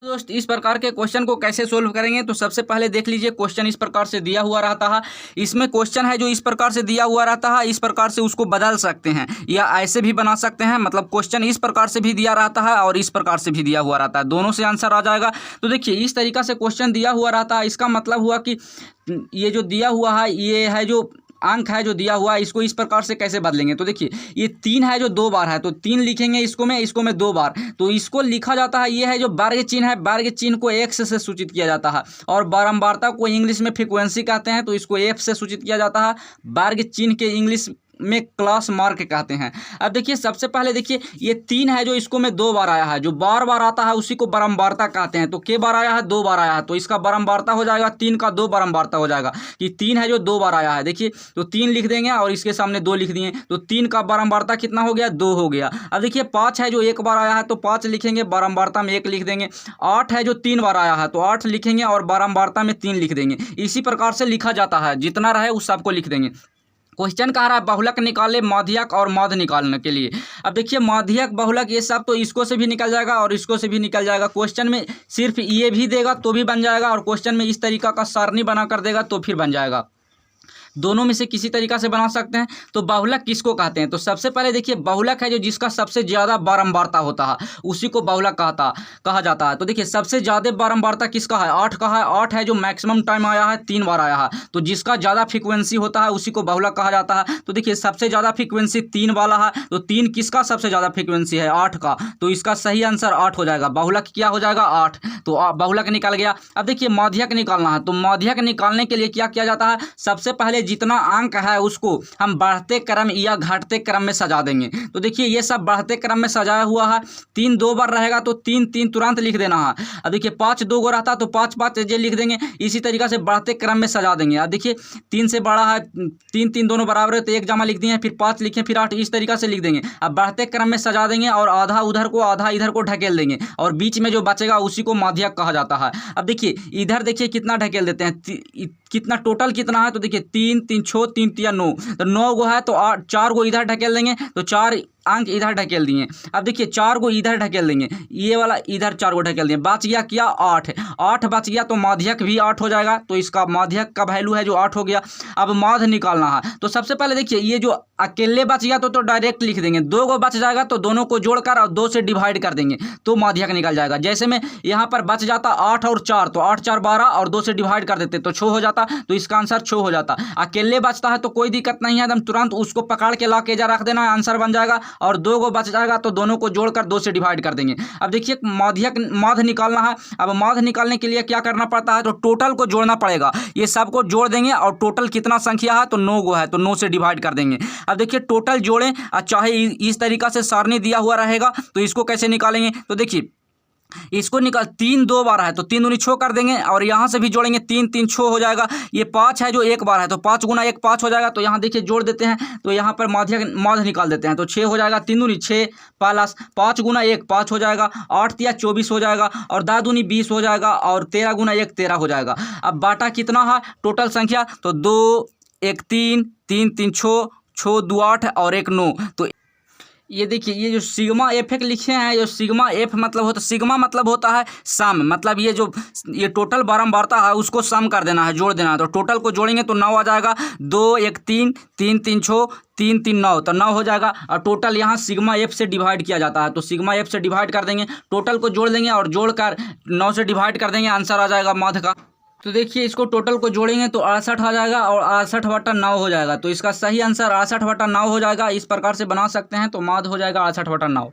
दोस्त इस प्रकार के क्वेश्चन को कैसे सोल्व करेंगे। तो सबसे पहले देख लीजिए, क्वेश्चन इस प्रकार से दिया हुआ रहता है। इसमें क्वेश्चन है जो इस प्रकार से दिया हुआ रहता है, इस प्रकार से उसको बदल सकते हैं या ऐसे भी बना सकते हैं। मतलब क्वेश्चन इस प्रकार से भी दिया रहता है और इस प्रकार से भी दिया हुआ रहता है, दोनों से आंसर आ जाएगा। तो देखिए इस तरीका से क्वेश्चन दिया हुआ रहता है, इसका मतलब हुआ कि ये जो दिया हुआ है, ये है जो अंक है जो दिया हुआ है, इसको इस प्रकार से कैसे बदलेंगे। तो देखिए ये 3 है जो 2 बार है, तो 3 लिखेंगे इसको में 2 बार। तो इसको लिखा जाता है, ये है जो वर्ग चिन्ह है, वर्ग चिन्ह को एक्स से सूचित किया जाता है। और बारंबारता को इंग्लिश में फ्रीक्वेंसी कहते हैं, तो इसको एफ से सूचित किया जाता है। वर्ग चिन्ह के इंग्लिश में क्लास मार्क कहते हैं। अब देखिए सबसे पहले देखिए ये 3 है जो इसको में 2 बार आया है, जो बार बार आता है उसी को बारंबारता कहते हैं। तो के बार आया है, 2 बार आया है, तो इसका बारंबारता हो जाएगा 3 का 2 बारंबारता हो जाएगा कि 3 है जो 2 बार आया है। देखिए तो 3 लिख देंगे और इसके सामने 2 लिख दिए, तो 3 का बारंबारता कितना हो गया, 2 हो गया। अब देखिए 5 है जो 1 बार आया है, तो 5 लिखेंगे, बारंबारता में 1 लिख देंगे। 8 है जो 3 बार आया है, तो 8 लिखेंगे और बारंबारता में 3 लिख देंगे। इसी प्रकार से लिखा जाता है, जितना रहे उस सबको लिख देंगे। क्वेश्चन कह रहा है बहुलक निकाले माध्यक और माध्य निकालने के लिए। अब देखिए माध्यक बहुलक ये सब तो इसको से भी निकल जाएगा और इसको से भी निकल जाएगा। क्वेश्चन में सिर्फ ये भी देगा तो भी बन जाएगा, और क्वेश्चन में इस तरीका का सारणी बना कर देगा तो फिर बन जाएगा। दोनों में से किसी तरीका से बना सकते हैं। तो बहुलक किसको कहते हैं। तो सबसे पहले देखिए बहुलक है जो जिसका सबसे ज़्यादा बारंबारता होता है, उसी को बहुलक कहा जाता है। तो देखिए सबसे ज़्यादा बारंबारता किसका है, 8 का है। 8 है जो मैक्सिमम टाइम आया है, 3 बार आया है, तो जिसका ज़्यादा फ्रीक्वेंसी होता है उसी को बहुलक कहा जाता है। तो देखिए सबसे ज़्यादा फ्रीक्वेंसी 3 वाला है, तो 3 किसका सबसे ज़्यादा फ्रीक्वेंसी है, 8 का, तो इसका सही आंसर 8 हो जाएगा। बहुलक क्या हो जाएगा, 8। तो बहुलक निकल गया। अब देखिए माध्यक निकालना है, तो माध्यक निकालने के लिए क्या किया जाता है, सबसे पहले जितना अंक है उसको हम बढ़ते क्रम या घटते क्रम में सजा देंगे। तो देखिए ये सब बढ़ते क्रम में सजाया हुआ है। 3 2 बार रहेगा तो 3 3 तुरंत लिख देना है। अब देखिए 5 2 गो रहता तो 5 5 ये लिख देंगे। इसी तरीका से बढ़ते क्रम में सजा देंगे। अब देखिए 3 से बड़ा है, 3 3 दोनों बराबर है, तो 1 जमा लिख दिए, फिर 5 लिखें, फिर 8, इस तरीका से लिख देंगे। अब बढ़ते क्रम में सजा देंगे और आधा उधर को आधा इधर को ढकेल देंगे, और बीच में जो बचेगा उसी को माध्यक कहा जाता है। अब देखिए इधर देखिए कितना ढकेल देते हैं, कितना टोटल कितना है, तो देखिए 3 3 6 3 3 9, तो 9 गो है, तो 4 गो इधर ढकेल देंगे, तो 4 अंक इधर ढकेल दिए। अब देखिए 4 गो इधर ढकेल देंगे, ये वाला इधर 4 गो ढकेल दिए, बच गया क्या, 8 बच गया, तो माध्यक भी 8 हो जाएगा। तो इसका माध्यक का वैल्यू है जो 8 हो गया। अब माध्य निकालना है, तो सबसे पहले देखिए ये जो अकेले बच गया तो डायरेक्ट लिख देंगे। 2 गो बच जाएगा तो दोनों को जोड़कर और 2 से डिवाइड कर देंगे तो माध्यक निकल जाएगा। जैसे में यहाँ पर बच जाता 8 और 4, तो 8 4 12 और 2 से डिवाइड कर देते तो 6 हो जाता, तो इसका आंसर 6 हो जाता। अकेले बचता है तो कोई दिक्कत नहीं है, एकदम तुरंत उसको पकड़ के ला के जा रख देना, आंसर बन जाएगा। और 2 गो बच जाएगा तो दोनों को जोड़कर 2 से डिवाइड कर देंगे। अब देखिए माध्य निकालना है। अब माध्य निकालने के लिए क्या करना पड़ता है, तो टोटल को जोड़ना पड़ेगा। ये सबको जोड़ देंगे और टोटल कितना संख्या है, तो 9 गो है, तो 9 से डिवाइड कर देंगे। अब देखिए टोटल जोड़ें, चाहे इस तरीका से सारणी दिया हुआ रहेगा, तो इसको कैसे निकालेंगे। तो देखिए इसको निकाल 3 2 बार है, तो 3 दूनी 6 कर देंगे, और यहाँ से भी जोड़ेंगे, 3 3 6 हो जाएगा। ये 5 है जो 1 बार है, तो 5 गुना 1 5 हो जाएगा। तो यहाँ देखिए जोड़ देते हैं, तो यहाँ पर माध्य निकाल देते हैं, तो 6 हो जाएगा। 3 दूनी 6 प्लस 5 गुना 1 5 हो जाएगा, 8 तिया 24 हो जाएगा, और 10 दूनी 20 हो जाएगा, और 13 गुना 1 13 हो जाएगा। अब बाटा कितना है टोटल संख्या, तो 2 1 3 3 3 6 6 2 8 और 1 9। तो ये देखिए ये जो सिग्मा एफ एक लिखे हैं, जो सिग्मा एफ मतलब होता है, सिग्मा मतलब होता है सम, मतलब ये टोटल बारंबारता है उसको सम कर देना है, जोड़ देना है। तो टोटल को जोड़ेंगे तो 9 आ जाएगा। 2 1 3 3 3 6 3 3 9, तो 9 हो जाएगा। और टोटल यहाँ सिग्मा एफ से डिवाइड किया जाता है, तो सिग्मा एफ से डिवाइड कर देंगे, टोटल को जोड़ देंगे और जोड़कर 9 से डिवाइड कर देंगे, आंसर आ जाएगा माध्य का। तो देखिए इसको टोटल को जोड़ेंगे तो 68 आ जाएगा, और 68/9 हो जाएगा। तो इसका सही आंसर 68/9 हो जाएगा। इस प्रकार से बना सकते हैं, तो माध्य हो जाएगा 68/9।